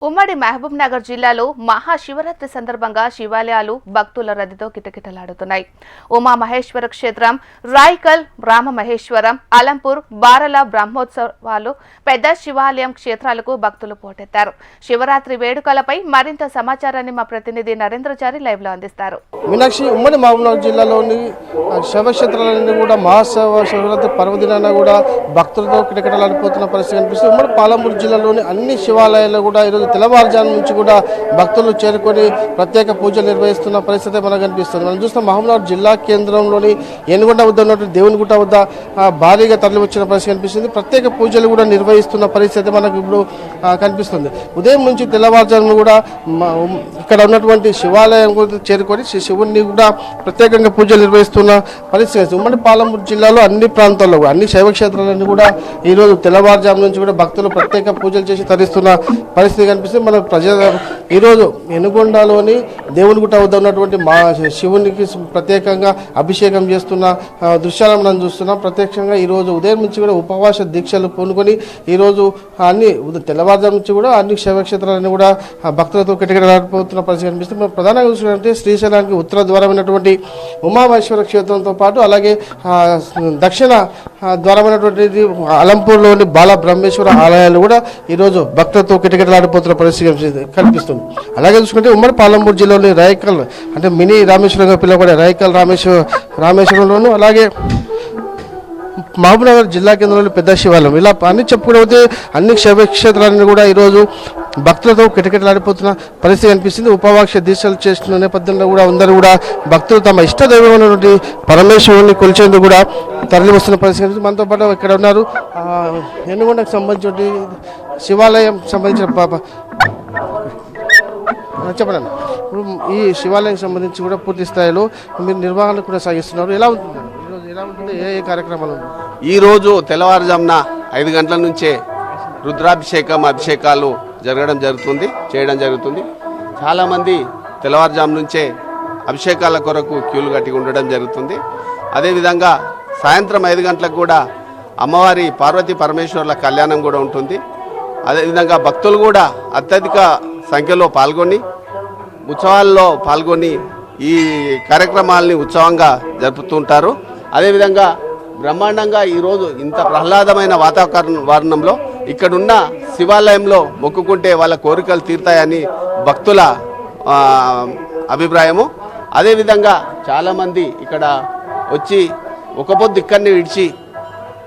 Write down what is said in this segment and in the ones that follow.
ఉమ్మడి మహబూబ్ నగర్ జిల్లాలో మహాశివరాత్రి సందర్భంగా శివాలయాలు భక్తుల రద్దీతో కిటకిటలాడుతున్నాయి. ఉమా మహేశ్వర క్షేత్రం, రాయికల్ రామ మహేశ్వరం, అలంపూర్, బారల బ్రహ్మోత్సవాలు పెద్ద శివాలయం క్షేత్రాలకు భక్తులు పోటెత్తారు. శివరాత్రి వేడుకలపై మరింత సమాచారాన్ని మా ప్రతినిధి నరేంద్రచారి లైవ్ లో అందిస్తారు. మీనాక్షి, ఉమ్మడి మహబూబ్ నగర్ జిల్లాలోని శివక్షేత్రాలన్నీ కూడా మహాశివరాత్రి పర్వదినాన కూడా భక్తులతో కిటకిటలాడిపోతున్న పరిస్థితి కనిపిస్తుంది. ఉమ్మడి పాలమూరు జిల్లాలోని అన్ని శివాలయాలు కూడా ఈరోజు తెల్లవారుజాము నుంచి కూడా భక్తులు చేరుకొని ప్రత్యేక పూజలు నిర్వహిస్తున్న పరిస్థితి మనకు కనిపిస్తుంది. మనం చూస్తాం మహబూబ్నగర్ జిల్లా కేంద్రంలోని ఏనుగొండ వద్ద ఉన్నటువంటి దేవునిగుట్ట వద్ద భారీగా తరలి వచ్చిన పరిస్థితి కనిపిస్తుంది. ప్రత్యేక పూజలు కూడా నిర్వహిస్తున్న పరిస్థితి మనకు ఇప్పుడు కనిపిస్తుంది. ఉదయం నుంచి తెల్లవారుజాము కూడా ఇక్కడ ఉన్నటువంటి శివాలయం చేరుకొని శివుడిని కూడా ప్రత్యేకంగా పూజలు నిర్వహిస్తున్న పరిస్థితి. ఉమ్మడి పాలమూరు జిల్లాలో అన్ని ప్రాంతాల్లో అన్ని శైవక్షేత్రాలన్నీ కూడా ఈరోజు తెల్లవారుజాము నుంచి కూడా భక్తులు ప్రత్యేక పూజలు చేసి తరిస్తున్న పరిస్థితి కనిపిస్తుంది. మన ఈరోజు ఎనుగొండలోని దేవునిగుట్ట వద్ద ఉన్నటువంటి మా శివునికి ప్రత్యేకంగా అభిషేకం చేస్తున్న దృశ్యాలను మనం చూస్తున్నాం. ప్రత్యక్షంగా ఈరోజు ఉదయం నుంచి కూడా ఉపవాస దీక్షలు పూనుకొని ఈరోజు అన్ని తెల్లవారుజాము నుంచి కూడా అన్ని శైవక్షేత్రాలన్నీ కూడా భక్తులతో కిటకిటలాడిపోతున్న పరిస్థితి కనిపిస్తుంది. మనం ప్రధానంగా చూసినట్టే శ్రీశైలానికి ఉత్తర ద్వారమైనటువంటి ఉమామహేశ్వర క్షేత్రంతో పాటు అలాగే దక్షిణ ద్వారమైనటువంటి అలంపూర్లోని బాల బ్రహ్మేశ్వర ఆలయాలు కూడా ఈరోజు భక్తులతో కిటకిటలాడిపోతున్న పరిస్థితి కనిపిస్తుంది. అలాగే చూసుకుంటే ఉమ్మడి పాలమూరు జిల్లాలోని రాయకల్ అంటే మినీ రామేశ్వరంగా పిలువబడే రాయకల్ రామేశ్వరంలోను అలాగే మహబూబ్నగర్ జిల్లా కేంద్రంలో పెద్ద శివాలయం ఇలా అన్ని చెప్పుకోకపోతే అన్ని శైవక్షేత్రాలను కూడా ఈరోజు భక్తులతో కిటకిటలాడిపోతున్న పరిస్థితి కనిపిస్తుంది. ఉపవాస దీక్షలు చేస్తున్న నేపథ్యంలో కూడా అందరూ కూడా భక్తులు తమ ఇష్ట దైవమైనటువంటి పరమేశ్వరుని కొలిచేందుకు కూడా తరలి వస్తున్న పరిస్థితి కనిపిస్తుంది. మనతో పాటు ఇక్కడ ఉన్నారు ఎనుగొండకు సంబంధించిన శివాలయం సంబంధించిన చెప్పండి. ఇప్పుడు ఈ శివాలయం సంబంధించి కూడా పూర్తి స్థాయిలో మీరు నిర్వహణ కూడా సాగిస్తున్నారు. ఎలా ఉంటుంది ఏ కార్యక్రమాలు? ఈరోజు తెల్లవారుజామున 5 గంటల నుంచే అభిషేకాలు చేయడం జరుగుతుంది. చాలామంది తెల్లవారుజాము నుంచే అభిషేకాల కొరకు క్యూలు కట్టి ఉండడం జరుగుతుంది. అదేవిధంగా సాయంత్రం 5 గంటలకు కూడా అమ్మవారి పార్వతీ పరమేశ్వర్ల కళ్యాణం కూడా ఉంటుంది. అదేవిధంగా భక్తులు కూడా అత్యధిక సంఖ్యలో ఉత్సవాల్లో పాల్గొని ఈ కార్యక్రమాలని ఉత్సవంగా జరుపుతుంటారు. అదేవిధంగా బ్రహ్మాండంగా ఈరోజు ఇంత ప్రహ్లాదమైన వాతావరణంలో ఇక్కడున్న శివాలయంలో మొక్కుకుంటే వాళ్ళ కోరికలు తీరుతాయని భక్తుల అభిప్రాయము. అదేవిధంగా చాలామంది ఇక్కడ వచ్చి ఒక పొద్దు ఇక్కడిని విడిచి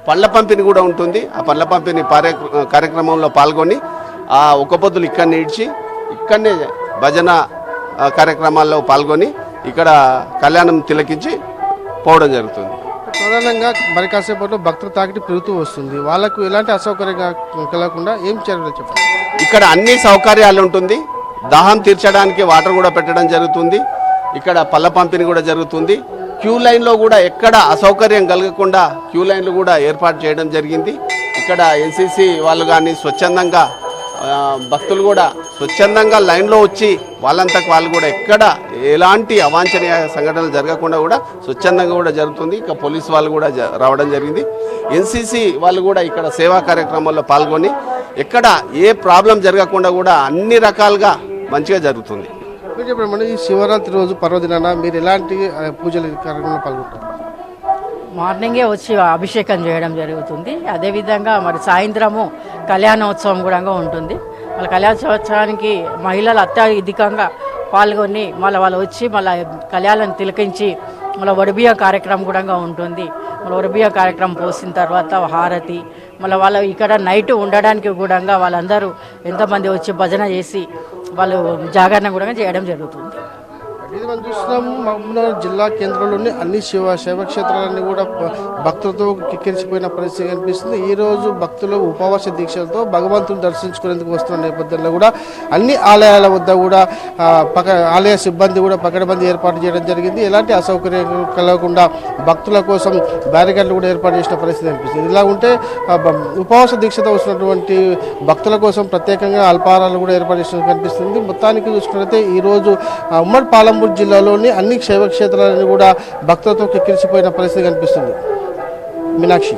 పండ్ల పంపిణీ కూడా ఉంటుంది. ఆ పండ్ల పంపిణీ కార్యక్రమంలో పాల్గొని ఆ ఒక పొద్దులు ఇక్కడిని విడిచి ఇక్కడనే భజన కార్యక్రమాల్లో పాల్గొని ఇక్కడ కళ్యాణం తిలకించి పోవడం జరుగుతుంది. ప్రధానంగా మరి కాసేపట్లో భక్తుల తాకిడి పెరుగుతూ వస్తుంది. వాళ్ళకు ఎలాంటి అసౌకర్యంగా కలగకుండా ఏం చేయాలో చెప్పండి. ఇక్కడ అన్ని సౌకర్యాలు ఉంటుంది. దాహం తీర్చడానికి వాటర్ కూడా పెట్టడం జరుగుతుంది. ఇక్కడ పళ్ళ పంపిణీ కూడా జరుగుతుంది. క్యూ లైన్లో కూడా ఎక్కడ అసౌకర్యం కలగకుండా క్యూ లైన్లు కూడా ఏర్పాటు చేయడం జరిగింది. ఇక్కడ ఎన్సీసీ వాళ్ళు కానీ స్వచ్ఛందంగా భక్తులు కూడా స్వచ్ఛందంగా లైన్లో వచ్చి వాళ్ళంతకు వాళ్ళు కూడా ఎక్కడ ఎలాంటి అవాంఛనీయ సంఘటనలు జరగకుండా కూడా స్వచ్ఛందంగా కూడా జరుగుతుంది. ఇక పోలీసు వాళ్ళు కూడా రావడం జరిగింది. ఎన్సీసీ వాళ్ళు కూడా ఇక్కడ సేవా కార్యక్రమాల్లో పాల్గొని ఎక్కడ ఏ ప్రాబ్లం జరగకుండా కూడా అన్ని రకాలుగా మంచిగా జరుగుతుంది. చెప్పండి, ఈ శివరాత్రి రోజు పర్వదినాన మీరు ఎలాంటి పూజల కార్యక్రమంలో పాల్గొంటారు? మార్నింగే వచ్చి అభిషేకం చేయడం జరుగుతుంది. అదేవిధంగా మరి సాయంత్రము కళ్యాణోత్సవం కూడా ఉంటుంది. మళ్ళీ కళ్యాణోత్సవానికి మహిళలు అత్యధికంగా పాల్గొని మళ్ళీ వాళ్ళు వచ్చి మళ్ళీ కళ్యాణం తిలకించి మళ్ళీ వడిబియ్య కార్యక్రమం కూడా ఉంటుంది. మళ్ళీ వడిబియ్య కార్యక్రమం పోసిన తర్వాత హారతి మళ్ళీ వాళ్ళు ఇక్కడ నైట్ ఉండడానికి కూడా వాళ్ళందరూ ఎంతమంది వచ్చి భజన చేసి వాళ్ళు జాగరణ కూడా చేయడం జరుగుతుంది. ఇది మనం చూస్తున్నాము మహబూబ్నగర్ జిల్లా కేంద్రంలోని అన్ని శైవక్షేత్రాలన్నీ కూడా భక్తులతో కిక్కిరిసిపోయిన పరిస్థితి కనిపిస్తుంది. ఈరోజు భక్తులు ఉపవాస దీక్షలతో భగవంతుని దర్శించుకునేందుకు వస్తున్న నేపథ్యంలో కూడా అన్ని ఆలయాల వద్ద కూడా ఆలయ సిబ్బంది కూడా పకడ్బందీ ఏర్పాటు చేయడం జరిగింది. ఎలాంటి అసౌకర్యం కలగకుండా భక్తుల కోసం బ్యారికేడ్లు కూడా ఏర్పాటు చేసిన పరిస్థితి కనిపిస్తుంది. ఇలా ఉంటే ఉపవాస దీక్షతో వస్తున్నటువంటి భక్తుల కోసం ప్రత్యేకంగా అల్పాహారాలు కూడా ఏర్పాటు చేసినట్టు కనిపిస్తుంది. మొత్తానికి చూసుకున్నట్లయితే ఈరోజు ఉమ్మడి పాలమూరు జిల్లాలోని అన్ని శైవక్షేత్రాలను కూడా భక్తులతో కిక్కిరిసిపోయిన పరిస్థితి కనిపిస్తుంది. మీనాక్షి.